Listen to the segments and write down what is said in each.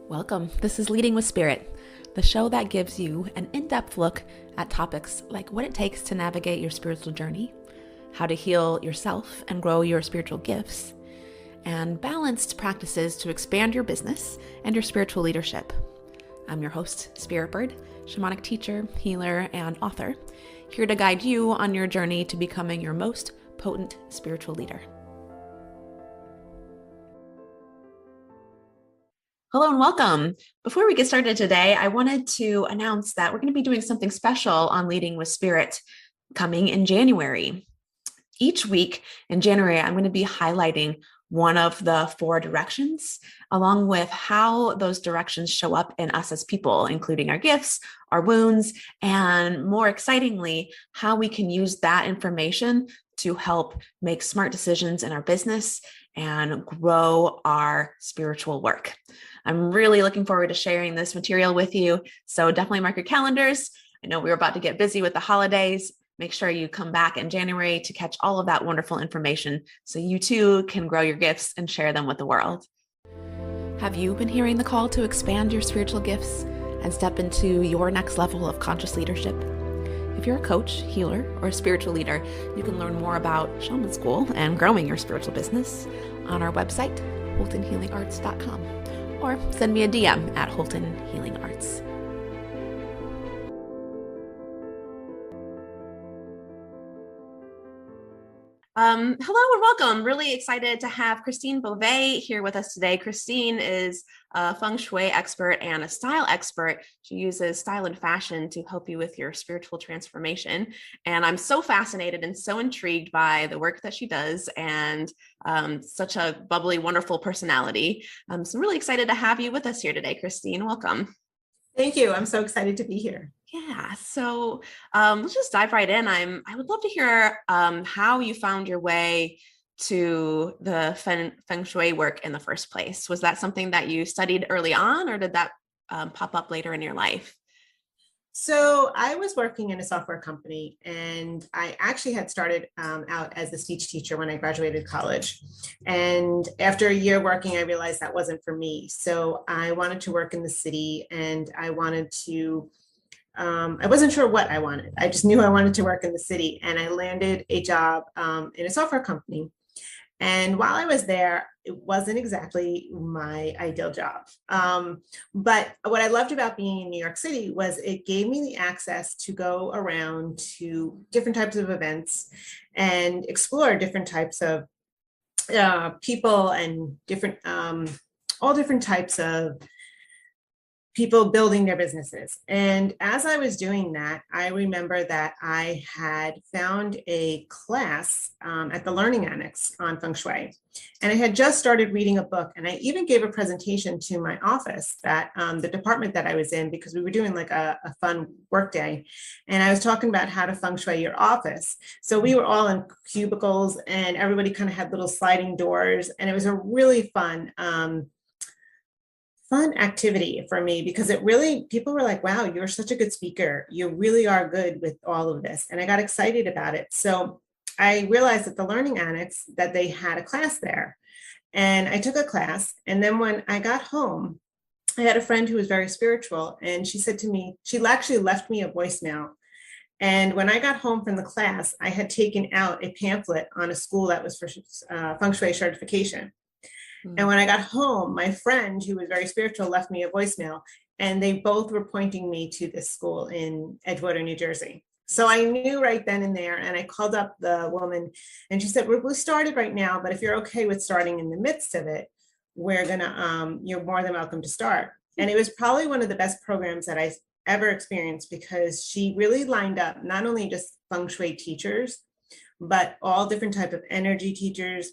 Welcome. This is Leading with Spirit, the show that gives you an in-depth look at topics like what it takes to navigate your spiritual journey, how to heal yourself and grow your spiritual gifts, and balanced practices to expand your business and your spiritual leadership. I'm your host, Spirit Bird, shamanic teacher, healer, and author, here to guide you on your journey to becoming your most potent spiritual leader. Hello and welcome. Before we get started today, I wanted to announce that we're going to be doing something special on Leading with Spirit coming in January. Each week in January, I'm going to be highlighting one of the 4 directions, along with how those directions show up in us as people, including our gifts, our wounds, and more excitingly, how we can use that information to help make smart decisions in our business and grow our spiritual work. I'm really looking forward to sharing this material with you. So definitely mark your calendars. I know we're about to get busy with the holidays. Make sure you come back in January to catch all of that wonderful information so you too can grow your gifts and share them with the world. Have you been hearing the call to expand your spiritual gifts and step into your next level of conscious leadership? If you're a coach, healer, or a spiritual leader, you can learn more about Shaman School and growing your spiritual business on our website, holtonhealingarts.com, or send me a DM at Holton Healing Arts. Hello and welcome. Really excited to have Christine Bove here with us today. Christine is a Feng Shui expert and a style expert. She uses style and fashion to help you with your spiritual transformation. And I'm so fascinated and so intrigued by the work that she does and such a bubbly, wonderful personality. So I'm really excited to have you with us here today, Christine. Welcome. Thank you. I'm so excited to be here. Yeah, so let's just dive right in. I would love to hear how you found your way to the Feng Shui work in the first place. Was that something that you studied early on, or did that pop up later in your life? So I was working in a software company, and I actually had started out as a speech teacher when I graduated college. And after a year working, I realized that wasn't for me. So I wanted to work in the city, and I wasn't sure what I wanted. I just knew I wanted to work in the city, and I landed a job in a software company. And while I was there, it wasn't exactly my ideal job. But what I loved about being in New York City was it gave me the access to go around to different types of events and explore different types of people and all different types of people building their businesses. And as I was doing that, I remember that I had found a class at the Learning Annex on Feng Shui. And I had just started reading a book, and I even gave a presentation to my office, that the department that I was in, because we were doing like a fun work day. And I was talking about how to Feng Shui your office. So we were all in cubicles, and everybody kind of had little sliding doors. And it was a really fun activity for me, because people were like, wow, you're such a good speaker. You really are good with all of this. And I got excited about it. So I realized at the Learning Annex that they had a class there, and I took a class. And then when I got home, I had a friend who was very spiritual, and she said to me, she actually left me a voicemail. And when I got home from the class, I had taken out a pamphlet on a school that was for Feng Shui certification. And when I got home, my friend, who was very spiritual, left me a voicemail, and they both were pointing me to this school in Edgewater, New Jersey. So I knew right then and there, and I called up the woman, and she said, we started right now, but if you're okay with starting in the midst of it, you're more than welcome to start. And it was probably one of the best programs that I ever experienced, because she really lined up not only just Feng Shui teachers, but all different type of energy teachers,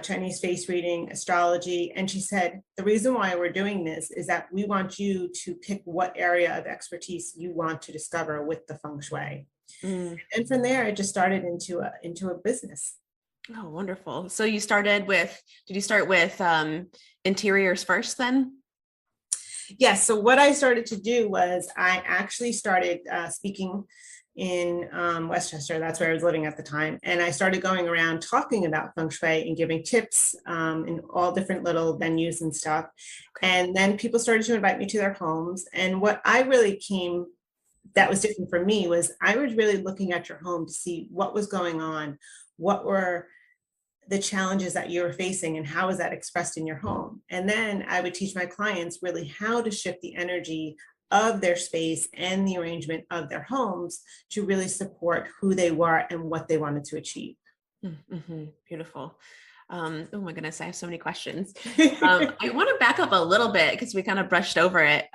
Chinese face reading, astrology. And she said, the reason why we're doing this is that we want you to pick what area of expertise you want to discover with the Feng Shui. And from there, I just started into a business. Oh, wonderful. So did you start with interiors first then? Yes. So what I started to do was I actually started speaking in Westchester. That's where I was living at the time. And I started going around talking about Feng Shui and giving tips in all different little venues and stuff. And then people started to invite me to their homes. And what I really came that was different for me was I was really looking at your home to see what was going on, what were the challenges that you were facing, and how is that expressed in your home. And then I would teach my clients really how to shift the energy of their space and the arrangement of their homes to really support who they were and what they wanted to achieve. Mm-hmm. Beautiful. Oh my goodness, I have so many questions. I want to back up a little bit because we kind of brushed over it.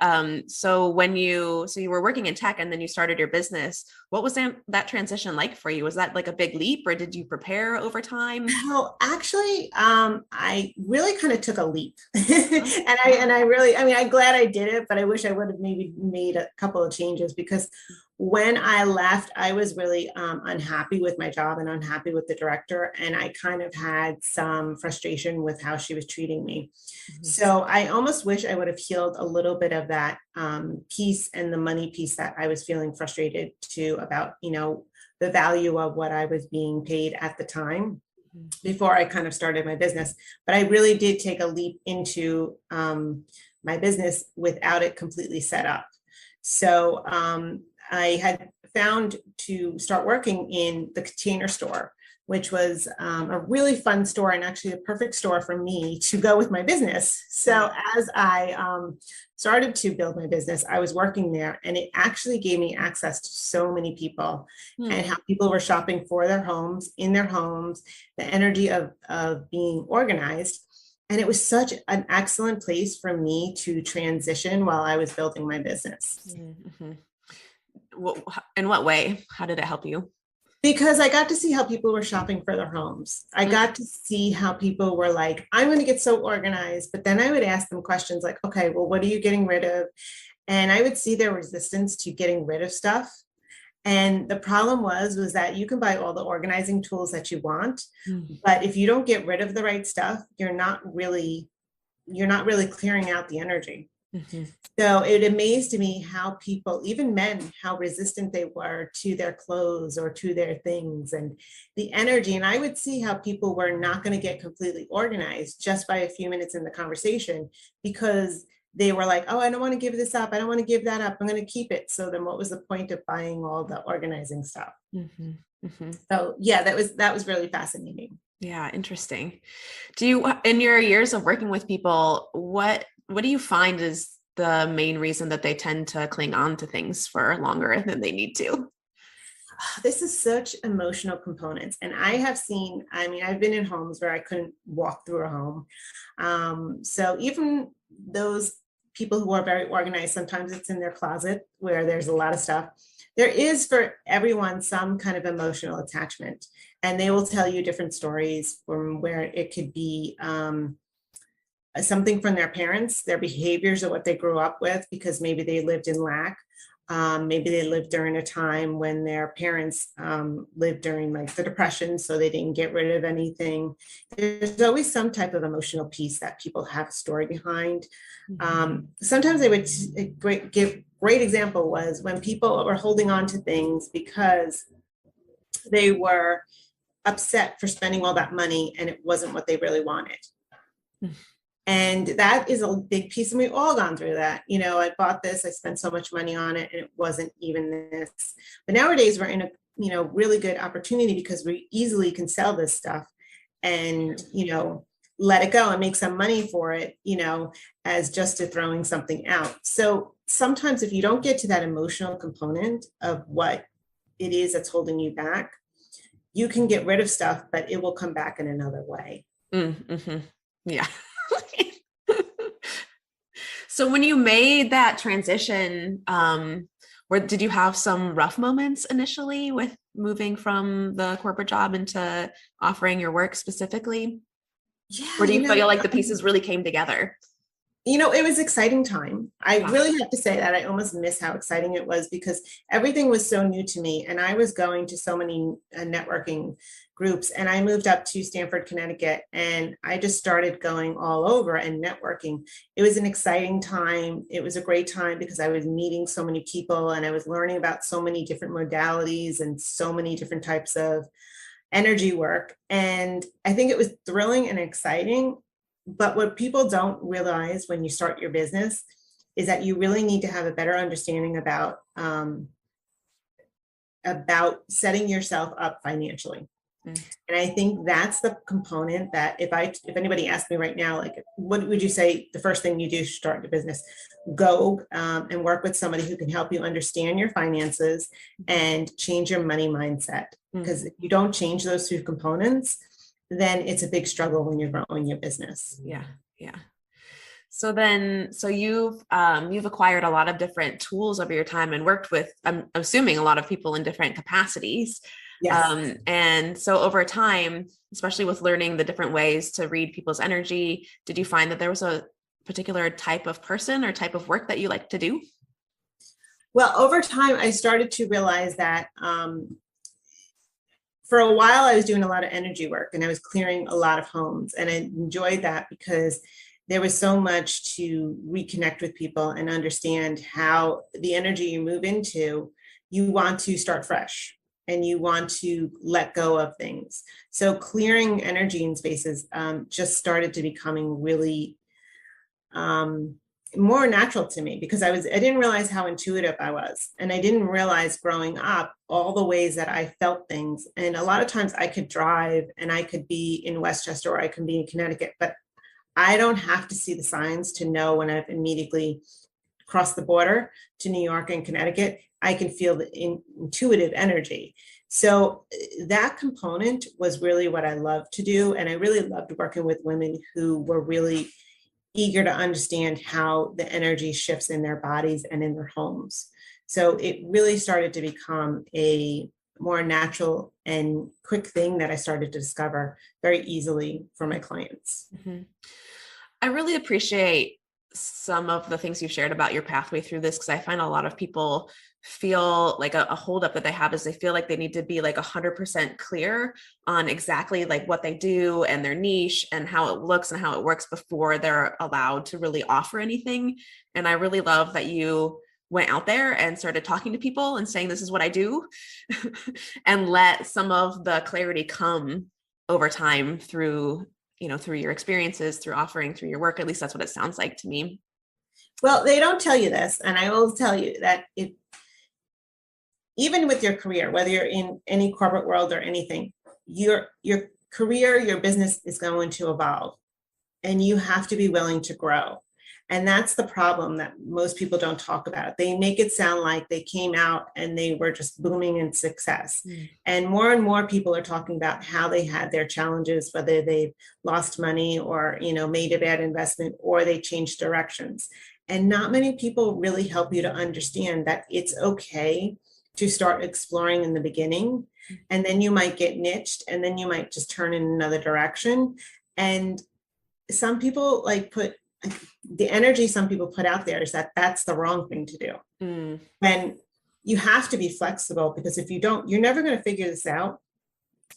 So you were working in tech and then you started your business. What was that transition like for you? Was that like a big leap, or did you prepare over time? Well, actually, I really kind of took a leap, and I really, I mean, I'm glad I did it, but I wish I would have maybe made a couple of changes, because when I left, I was really unhappy with my job and unhappy with the director. And I kind of had some frustration with how she was treating me. Mm-hmm. So I almost wish I would have healed a little bit of that piece and the money piece that I was feeling frustrated to about, the value of what I was being paid at the time before I kind of started my business. But I really did take a leap into my business without it completely set up. So I had found to start working in the Container Store, which was a really fun store and actually a perfect store for me to go with my business. So as I started to build my business, I was working there, and it actually gave me access to so many people and how people were shopping for their homes, in their homes, the energy of being organized. And it was such an excellent place for me to transition while I was building my business. Mm-hmm. In what way? How did it help you? Because I got to see how people were shopping for their homes. I got to see how people were like, I'm going to get so organized. But then I would ask them questions like, okay, well, what are you getting rid of? And I would see their resistance to getting rid of stuff. And the problem was that you can buy all the organizing tools that you want, but if you don't get rid of the right stuff, you're not really clearing out the energy. Mm-hmm. So it amazed me how people, even men, how resistant they were to their clothes or to their things and the energy. And I would see how people were not going to get completely organized just by a few minutes in the conversation, because they were like, oh, I don't want to give this up. I don't want to give that up. I'm going to keep it. So then what was the point of buying all the organizing stuff? Mm-hmm. Mm-hmm. So yeah, that was really fascinating. Yeah. Interesting. Do you, in your years of working with people, what do you find is the main reason that they tend to cling on to things for longer than they need to? This is such emotional components. And I've been in homes where I couldn't walk through a home. So even those people who are very organized, sometimes it's in their closet where there's a lot of stuff. There is for everyone some kind of emotional attachment, and they will tell you different stories from where it could be something from their parents, their behaviors or what they grew up with, because maybe they lived in lack. Maybe they lived during a time when their parents lived during like the Depression, so they didn't get rid of anything. There's always some type of emotional piece that people have a story behind. Sometimes they would give great example was when people were holding on to things because they were upset for spending all that money and it wasn't what they really wanted. And that is a big piece, and we've all gone through that. I bought this, I spent so much money on it, and it wasn't even this. But nowadays we're in a really good opportunity because we easily can sell this stuff and, let it go and make some money for it, as just to throwing something out. So sometimes if you don't get to that emotional component of what it is that's holding you back, you can get rid of stuff, but it will come back in another way. Mm-hmm. Yeah. So when you made that transition, did you have some rough moments initially with moving from the corporate job into offering your work specifically? Yeah. Or do you feel like the pieces really came together? It was exciting time. I really have to say that I almost miss how exciting it was because everything was so new to me. And I was going to so many networking groups. And I moved up to Stamford, Connecticut, and I just started going all over and networking. It was an exciting time. It was a great time because I was meeting so many people and I was learning about so many different modalities and so many different types of energy work. And I think it was thrilling and exciting. But what people don't realize when you start your business is that you really need to have a better understanding about setting yourself up financially. And I think that's the component that if anybody asked me right now, like, what would you say the first thing you do to start a business? Go and work with somebody who can help you understand your finances and change your money mindset. Because if you don't change those two components, then it's a big struggle when you're growing your business. Yeah. Yeah. So you've acquired a lot of different tools over your time and worked with, I'm assuming, a lot of people in different capacities. Yes. And so over time, especially with learning the different ways to read people's energy, did you find that there was a particular type of person or type of work that you like to do? Well, over time, I started to realize that for a while, I was doing a lot of energy work and I was clearing a lot of homes. And I enjoyed that because there was so much to reconnect with people and understand how the energy you move into, you want to start fresh and you want to let go of things. So clearing energy in spaces just started to becoming really more natural to me because I didn't realize how intuitive I was. And I didn't realize growing up all the ways that I felt things. And a lot of times I could drive and I could be in Westchester or I could be in Connecticut, but I don't have to see the signs to know when I've immediately crossed the border to New York and Connecticut. I can feel the intuitive energy. So that component was really what I loved to do. And I really loved working with women who were really eager to understand how the energy shifts in their bodies and in their homes. So it really started to become a more natural and quick thing that I started to discover very easily for my clients. Mm-hmm. I really appreciate some of the things you've shared about your pathway through this, because I find a lot of people feel like a holdup that they have is they feel like they need to be like 100% clear on exactly like what they do and their niche and how it looks and how it works before they're allowed to really offer anything. And I really love that you went out there and started talking to people and saying, this is what I do, and let some of the clarity come over time through your experiences, through offering, through your work. At least that's what it sounds like to me. Well, they don't tell you this. And I will tell you that even with your career, whether you're in any corporate world or anything, your career, your business is going to evolve and you have to be willing to grow. And that's the problem that most people don't talk about. They make it sound like they came out and they were just booming in success. And more people are talking about how they had their challenges, whether they've lost money or, made a bad investment or they changed directions. And not many people really help you to understand that it's okay to start exploring in the beginning. And then you might get niched and then you might just turn in another direction. And some people put the energy some people put out there is that that's the wrong thing to do. When you have to be flexible, because if you don't, you're never going to figure this out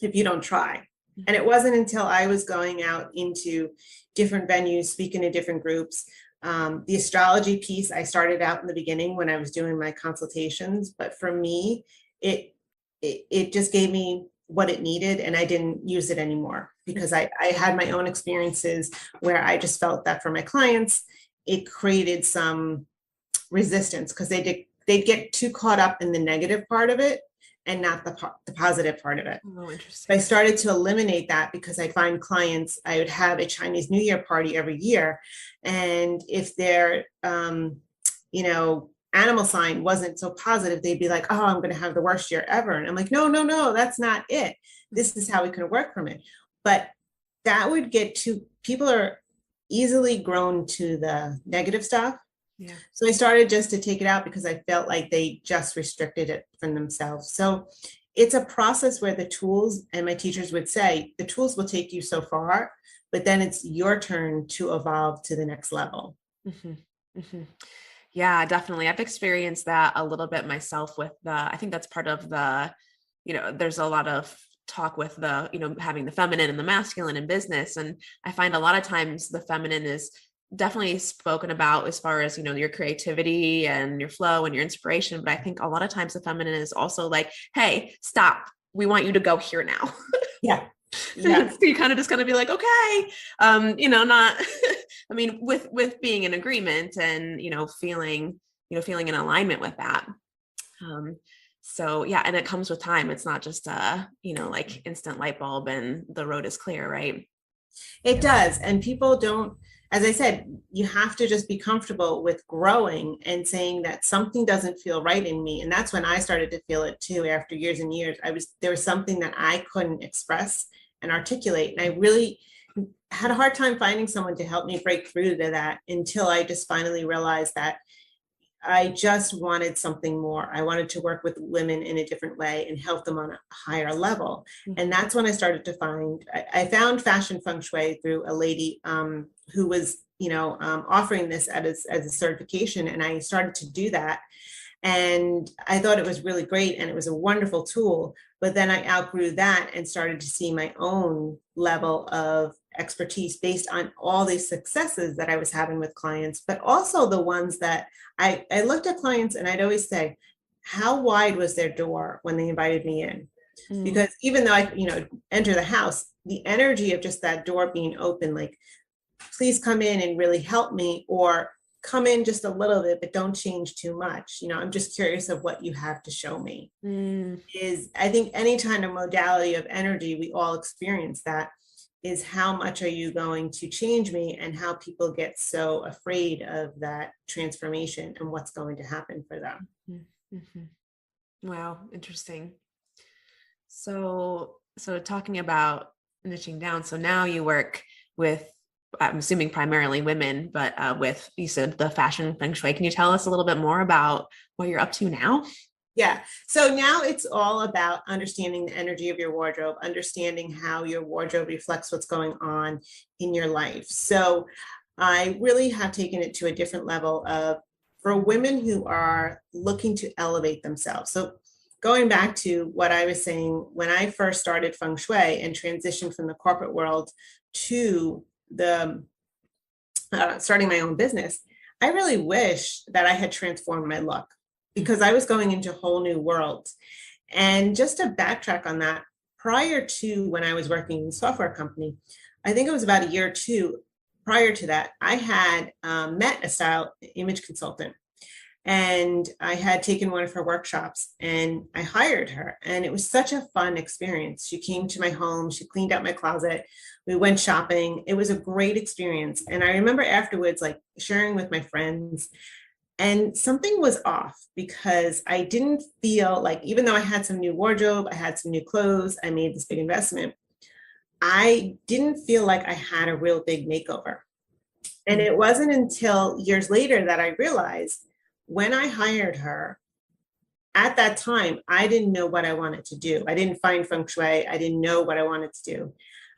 if you don't try. And it wasn't until I was going out into different venues, speaking to different groups. The astrology piece, I started out in the beginning when I was doing my consultations, but for me, it just gave me what it needed and I didn't use it anymore because I had my own experiences where I just felt that for my clients, it created some resistance because they'd get too caught up in the negative part of it and not the positive part of it. Oh, interesting. So I started to eliminate that because I find clients, I would have a Chinese New Year party every year. And if their, animal sign wasn't so positive, they'd be like, oh, I'm going to have the worst year ever. And I'm like, no, that's not it. This is how we can work from it. But that would people are easily grown to the negative stuff. Yeah. So I started just to take it out because I felt like they just restricted it from themselves. So it's a process where the tools, and my teachers would say, the tools will take you so far, but then it's your turn to evolve to the next level. Mm-hmm. Mm-hmm. Yeah, definitely. I've experienced that a little bit myself with I think that's part of there's a lot of talk with the, having the feminine and the masculine in business. And I find a lot of times the feminine is definitely spoken about as far as, your creativity and your flow and your inspiration. But I think a lot of times the feminine is also like, hey, stop. We want you to go here now. Yeah. Yeah. You kind of just be like, okay, not, I mean, with being in agreement and, feeling in alignment with that. So yeah, and it comes with time. It's not just like instant light bulb and the road is clear, right? It does. And people don't, as I said, you have to just be comfortable with growing and saying that something doesn't feel right in me. And that's when I started to feel it too, after years and years. There was something that I couldn't express and articulate. And I really had a hard time finding someone to help me break through to that, until I just finally realized that I just wanted something more. I wanted to work with women in a different way and help them on a higher level. And that's when I started to I found fashion feng shui through a lady who was, offering this as a certification. And I started to do that. And I thought it was really great. And it was a wonderful tool. But then I outgrew that and started to see my own level of expertise based on all these successes that I was having with clients, but also the ones that I looked at clients and I'd always say, how wide was their door when they invited me in? Because even though I, enter the house, the energy of just that door being open, like, please come in and really help me, or come in just a little bit, but don't change too much. I'm just curious of what you have to show me. Is, I think, any kind of modality of energy, we all experience that, is how much are you going to change me, and how people get so afraid of that transformation and what's going to happen for them. Wow. Interesting. So talking about niching down. So now you work with, I'm assuming primarily women, but with, you said, the fashion feng shui. Can you tell us a little bit more about what you're up to now? Yeah. So now it's all about understanding the energy of your wardrobe, understanding how your wardrobe reflects what's going on in your life. So I really have taken it to a different level of, for women who are looking to elevate themselves. So going back to what I was saying, when I first started feng shui and transitioned from the corporate world to the starting my own business, I really wish that I had transformed my look, because I was going into whole new worlds. And just to backtrack on that, prior to when I was working in a software company, I think it was about a year or two prior to that, I had met a style image consultant. And I had taken one of her workshops and I hired her. And it was such a fun experience. She came to my home, she cleaned out my closet, we went shopping. It was a great experience. And I remember afterwards, like, sharing with my friends, and something was off, because I didn't feel like, even though I had some new wardrobe, I had some new clothes, I made this big investment, I didn't feel like I had a real big makeover. And it wasn't until years later that I realized, when I hired her, at that time, I didn't know what I wanted to do. I didn't find feng shui. I didn't know what I wanted to do.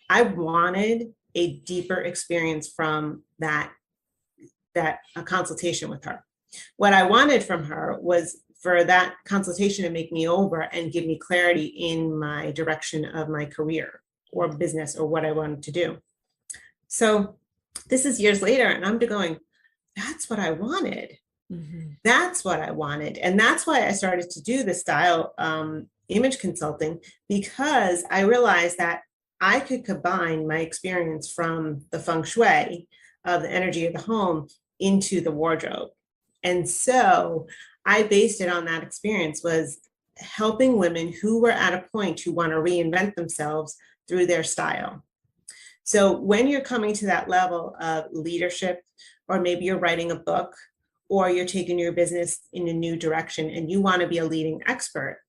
I wanted a deeper experience from that a consultation with her. What I wanted from her was for that consultation to make me over and give me clarity in my direction of my career or business or what I wanted to do. So this is years later, and I'm going, that's what I wanted. That's what I wanted. And that's why I started to do the style image consulting, because I realized that I could combine my experience from the feng shui of the energy of the home into the wardrobe. And so I based it on that experience, was helping women who were at a point who want to reinvent themselves through their style. So when you're coming to that level of leadership, or maybe you're writing a book, or you're taking your business in a new direction and you want to be a leading expert,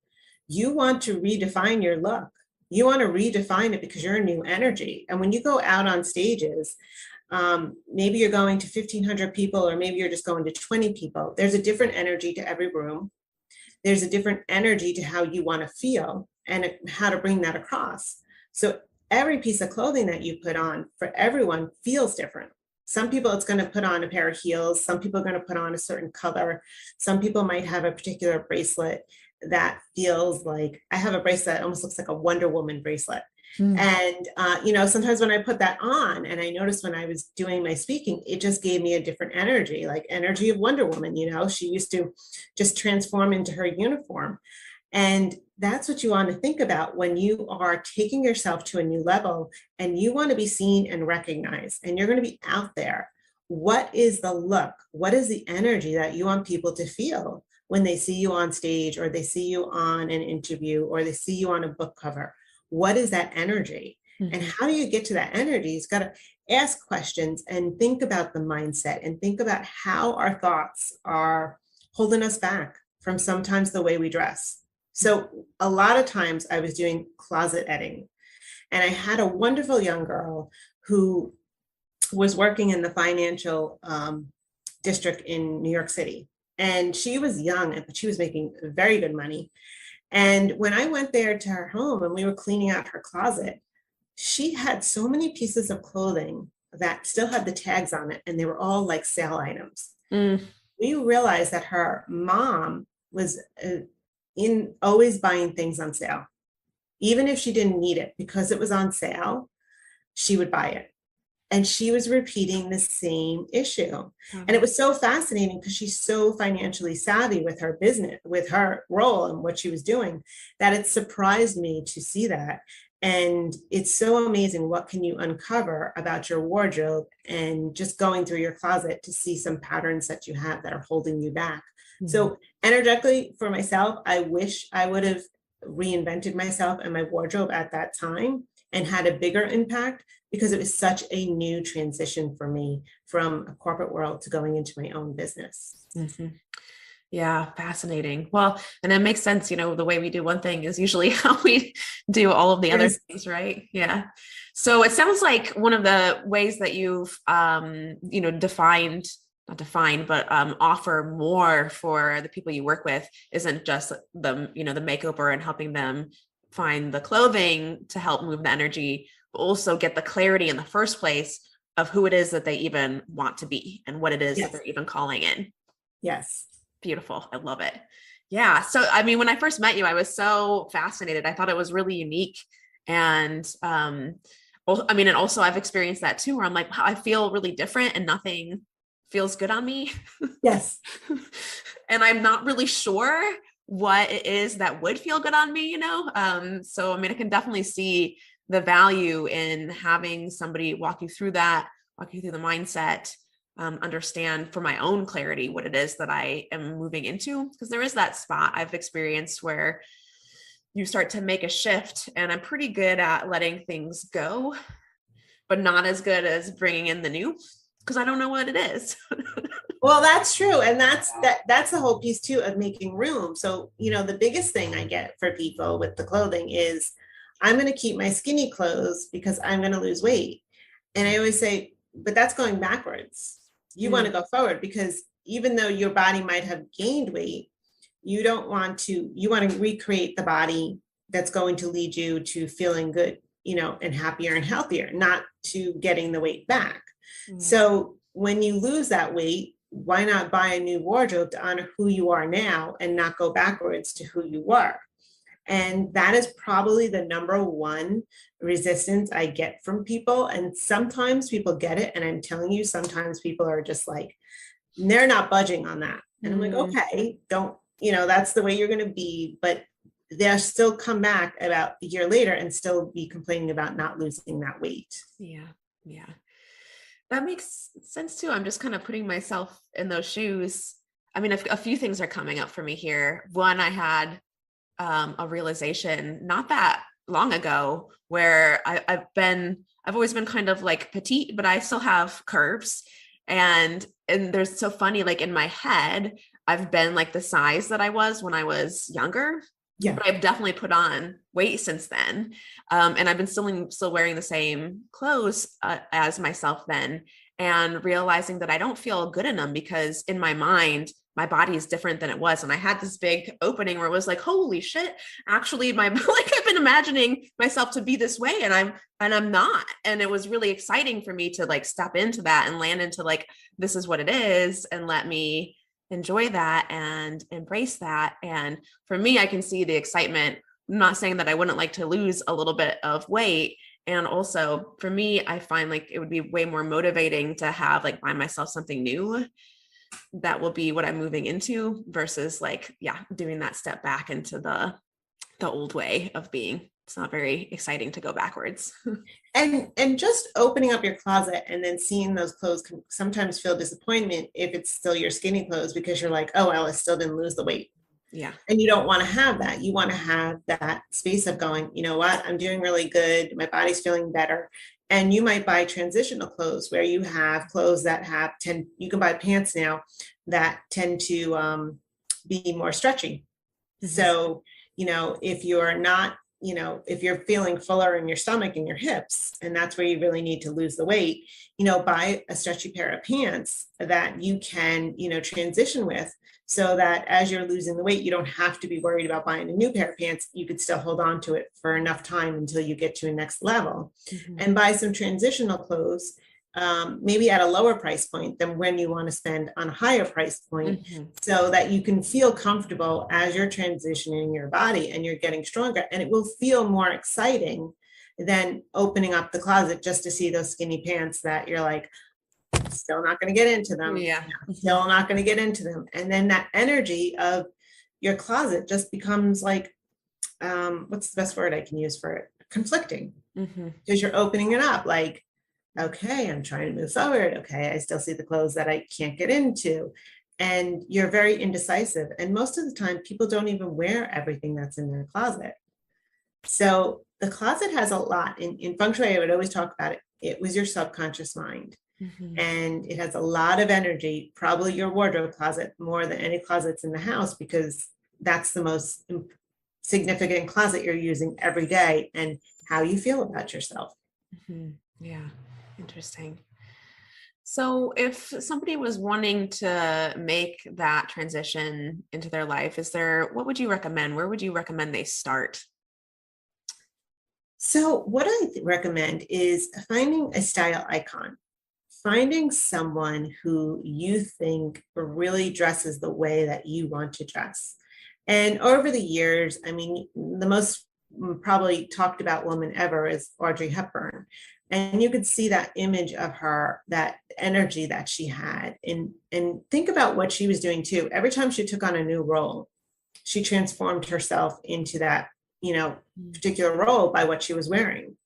you want to redefine your look. You want to redefine it because you're a new energy. And when you go out on stages, maybe you're going to 1,500 people, or maybe you're just going to 20 people. There's a different energy to every room. There's a different energy to how you want to feel and how to bring that across. So every piece of clothing that you put on for everyone feels different. Some people, it's going to put on a pair of heels. Some people are going to put on a certain color. Some people might have a particular bracelet. that feels like I have a bracelet that almost looks like a Wonder Woman bracelet. Mm. And, sometimes when I put that on, and I noticed when I was doing my speaking, it just gave me a different energy, like energy of Wonder Woman. She used to just transform into her uniform. And that's what you want to think about when you are taking yourself to a new level and you want to be seen and recognized, and you're going to be out there. What is the look? What is the energy that you want people to feel when they see you on stage, or they see you on an interview, or they see you on a book cover? What is that energy? Mm-hmm. And how do you get to that energy? You've got to ask questions and think about the mindset, and think about how our thoughts are holding us back from sometimes the way we dress. So a lot of times I was doing closet editing, and I had a wonderful young girl who was working in the financial district in New York City. And she was young, but she was making very good money. And when I went there to her home and we were cleaning out her closet, she had so many pieces of clothing that still had the tags on it, and they were all like sale items. Mm. We realized that her mom was in always buying things on sale. Even if she didn't need it, because it was on sale, she would buy it. And she was repeating the same issue. Mm-hmm. And it was so fascinating because she's so financially savvy with her business, with her role and what she was doing, that it surprised me to see that. And it's so amazing what can you uncover about your wardrobe and just going through your closet to see some patterns that you have that are holding you back. Mm-hmm. So energetically, for myself, I wish I would have reinvented myself and my wardrobe at that time and had a bigger impact, because it was such a new transition for me from a corporate world to going into my own business. Mm-hmm. Yeah, fascinating. Well, and it makes sense, the way we do one thing is usually how we do all of the other things, right? Yeah. So it sounds like one of the ways that you've, offer more for the people you work with isn't just the makeover and helping them find the clothing to help move the energy, but also get the clarity in the first place of who it is that they even want to be and what it is that they're even calling in. Yes. Beautiful. I love it. Yeah. So, when I first met you, I was so fascinated. I thought it was really unique. And, and also I've experienced that too, where I'm like, wow, I feel really different and nothing feels good on me. Yes. And I'm not really sure what it is that would feel good on me, So, I can definitely see the value in having somebody walk you through the mindset, understand for my own clarity what it is that I am moving into. Because there is that spot I've experienced where you start to make a shift, and I'm pretty good at letting things go, but not as good as bringing in the new, because I don't know what it is. Well, that's true. And that's the whole piece too of making room. So, the biggest thing I get for people with the clothing is, I'm going to keep my skinny clothes because I'm going to lose weight. And I always say, but that's going backwards. You want to go forward, because even though your body might have gained weight, you want to recreate the body that's going to lead you to feeling good, and happier and healthier, not to getting the weight back. Mm. So when you lose that weight, why not buy a new wardrobe to honor who you are now and not go backwards to who you were? And that is probably the number one resistance I get from people. And sometimes people get it. And I'm telling you, sometimes people are just like, they're not budging on that. And I'm like, okay, that's the way you're going to be. But they'll still come back about a year later and still be complaining about not losing that weight. Yeah. Yeah. That makes sense too. I'm just kind of putting myself in those shoes. A few things are coming up for me here. One, I had a realization not that long ago where I've always been kind of like petite, but I still have curves. And there's so funny, like in my head, I've been like the size that I was when I was younger. Yeah. But I've definitely put on weight since then. And I've been still wearing the same clothes as myself then, and realizing that I don't feel good in them, because in my mind, my body is different than it was. And I had this big opening where it was like, holy shit, actually I've been imagining myself to be this way, and I'm not. And it was really exciting for me to like step into that and land into like, this is what it is, and let me enjoy that and embrace that. And for me, I can see the excitement. I'm not saying that I wouldn't like to lose a little bit of weight. And also for me, I find like it would be way more motivating to have like buy myself something new that will be what I'm moving into versus like, yeah, doing that step back into the old way of being. It's not very exciting to go backwards. And just opening up your closet and then seeing those clothes can sometimes feel disappointment if it's still your skinny clothes, because you're like, oh well, I still didn't lose the weight. Yeah. And you don't want to have that. You want to have that space of going, you know what, I'm doing really good, my body's feeling better. And you might buy transitional clothes where you have clothes that have you can buy pants now that tend to be more stretchy. Mm-hmm. So, you know, if you're not, you know, if you're feeling fuller in your stomach and your hips, and that's where you really need to lose the weight, you know, buy a stretchy pair of pants that you can, you know, transition with, so that as you're losing the weight, you don't have to be worried about buying a new pair of pants. You could still hold on to it for enough time until you get to a next level. Mm-hmm. And buy some transitional clothes, maybe at a lower price point than when you want to spend on a higher price point, mm-hmm. so that you can feel comfortable as you're transitioning your body and you're getting stronger. And it will feel more exciting than opening up the closet just to see those skinny pants that you're like, still not going to get into them. Yeah. Still not going to get into them. And then that energy of your closet just becomes like, what's the best word I can use for it? Conflicting. Mm-hmm. Because you're opening it up like, okay, I'm trying to move forward. Okay, I still see the clothes that I can't get into. And you're very indecisive. And most of the time, people don't even wear everything that's in their closet. So the closet has a lot. In Feng Shui, I would always talk about it. It was your subconscious mind. Mm-hmm. And it has a lot of energy, probably your wardrobe closet more than any closets in the house, because that's the most significant closet you're using every day, and how you feel about yourself. Mm-hmm. Yeah. Interesting. So if somebody was wanting to make that transition into their life, what would you recommend? Where would you recommend they start? So what I recommend is finding a style icon, finding someone who you think really dresses the way that you want to dress. And over the years, I mean, the most probably talked about woman ever is Audrey Hepburn. And you could see that image of her, that energy that she had. And think about what she was doing too. Every time she took on a new role, she transformed herself into that, you know, particular role by what she was wearing.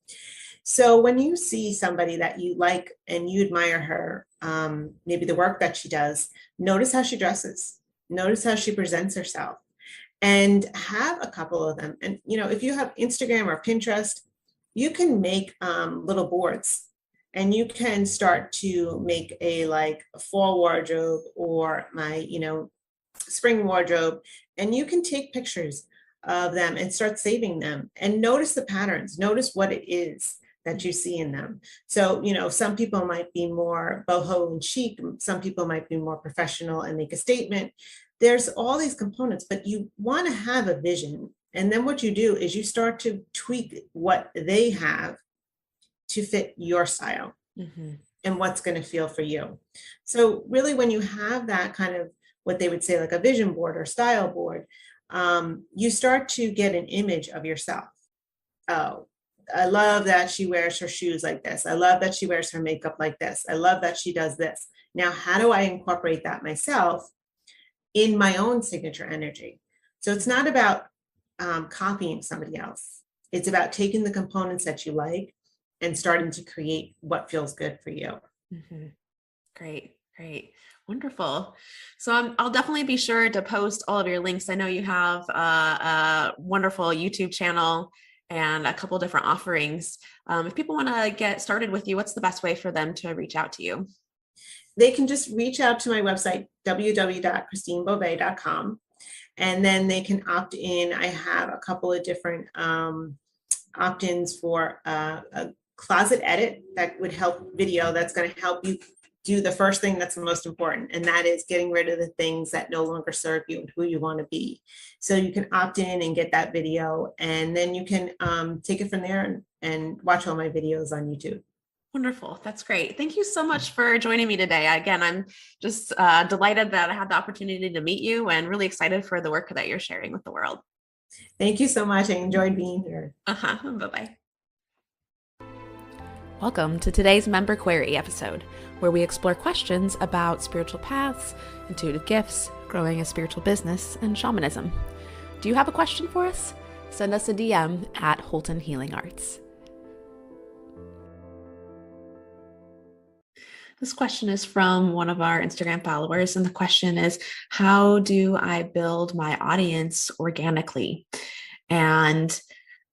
So when you see somebody that you like and you admire her, maybe the work that she does, notice how she dresses, notice how she presents herself, and have a couple of them. And, you know, if you have Instagram or Pinterest, you can make little boards, and you can start to make a fall wardrobe or my, you know, spring wardrobe, and you can take pictures of them and start saving them and notice the patterns, notice what it is that you see in them. So, you know, some people might be more boho and chic, some people might be more professional and make a statement. There's all these components, but you want to have a vision. And then what you do is you start to tweak what they have to fit your style, mm-hmm. and what's going to feel for you. So really, when you have that kind of what they would say like a vision board or style board, you start to get an image of yourself. Oh, I love that she wears her shoes like this. I love that she wears her makeup like this. I love that she does this. Now, how do I incorporate that myself in my own signature energy? So it's not about copying somebody else. It's about taking the components that you like and starting to create what feels good for you. Mm-hmm. Great. Wonderful. So I'll definitely be sure to post all of your links. I know you have a wonderful YouTube channel and a couple different offerings. If people want to get started with you, what's the best way for them to reach out to you? They can just reach out to my website, www.christinebove.com. And then they can opt in. I have a couple of different opt-ins for a closet edit that would help video. That's going to help you do the first thing that's the most important. And that is getting rid of the things that no longer serve you and who you want to be. So you can opt in and get that video. And then you can take it from there and watch all my videos on YouTube. Wonderful. That's great. Thank you so much for joining me today. Again, I'm just delighted that I had the opportunity to meet you and really excited for the work that you're sharing with the world. Thank you so much. I enjoyed being here. Bye-bye. Welcome to today's Member Query episode, where we explore questions about spiritual paths, intuitive gifts, growing a spiritual business, and shamanism. Do you have a question for us? Send us a DM at Holton Healing Arts. This question is from one of our Instagram followers, and the question is, how do I build my audience organically? And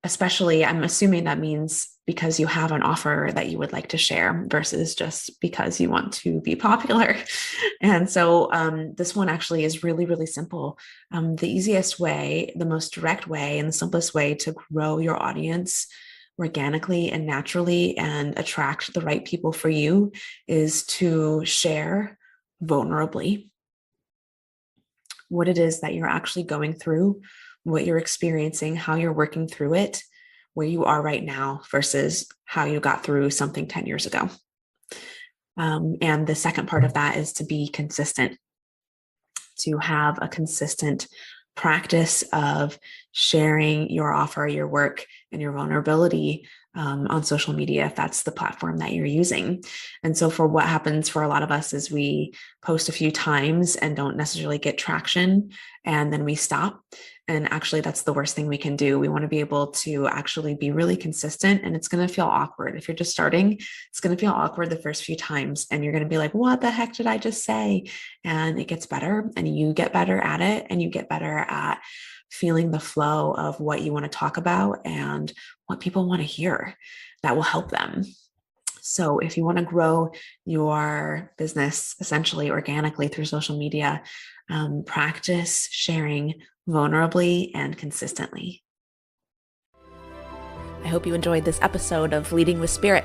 especially, I'm assuming that means because you have an offer that you would like to share versus just because you want to be popular. And so this one actually is really, really simple. The easiest way, the most direct way, and the simplest way to grow your audience organically and naturally and attract the right people for you is to share vulnerably what it is that you're actually going through, what you're experiencing, how you're working through it, where you are right now versus how you got through something 10 years ago. And the second part of that is to be consistent, to have a consistent practice of sharing your offer, your work, and your vulnerability on social media, if that's the platform that you're using. And so for what happens for a lot of us is we post a few times and don't necessarily get traction, and then we stop. And actually, that's the worst thing we can do. We want to be able to actually be really consistent, and it's going to feel awkward. If you're just starting, it's going to feel awkward the first few times, and you're going to be like, what the heck did I just say? And it gets better, and you get better at it, and you get better at feeling the flow of what you want to talk about and what people want to hear that will help them. So if you want to grow your business essentially organically through social media, practice sharing vulnerably and consistently. I hope you enjoyed this episode of Leading with Spirit.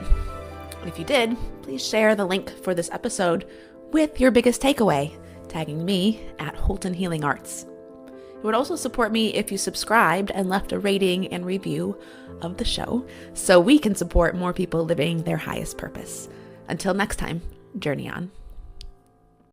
If you did, please share the link for this episode with your biggest takeaway, tagging me at Holton Healing Arts. It would also support me if you subscribed and left a rating and review of the show so we can support more people living their highest purpose. Until next time, journey on.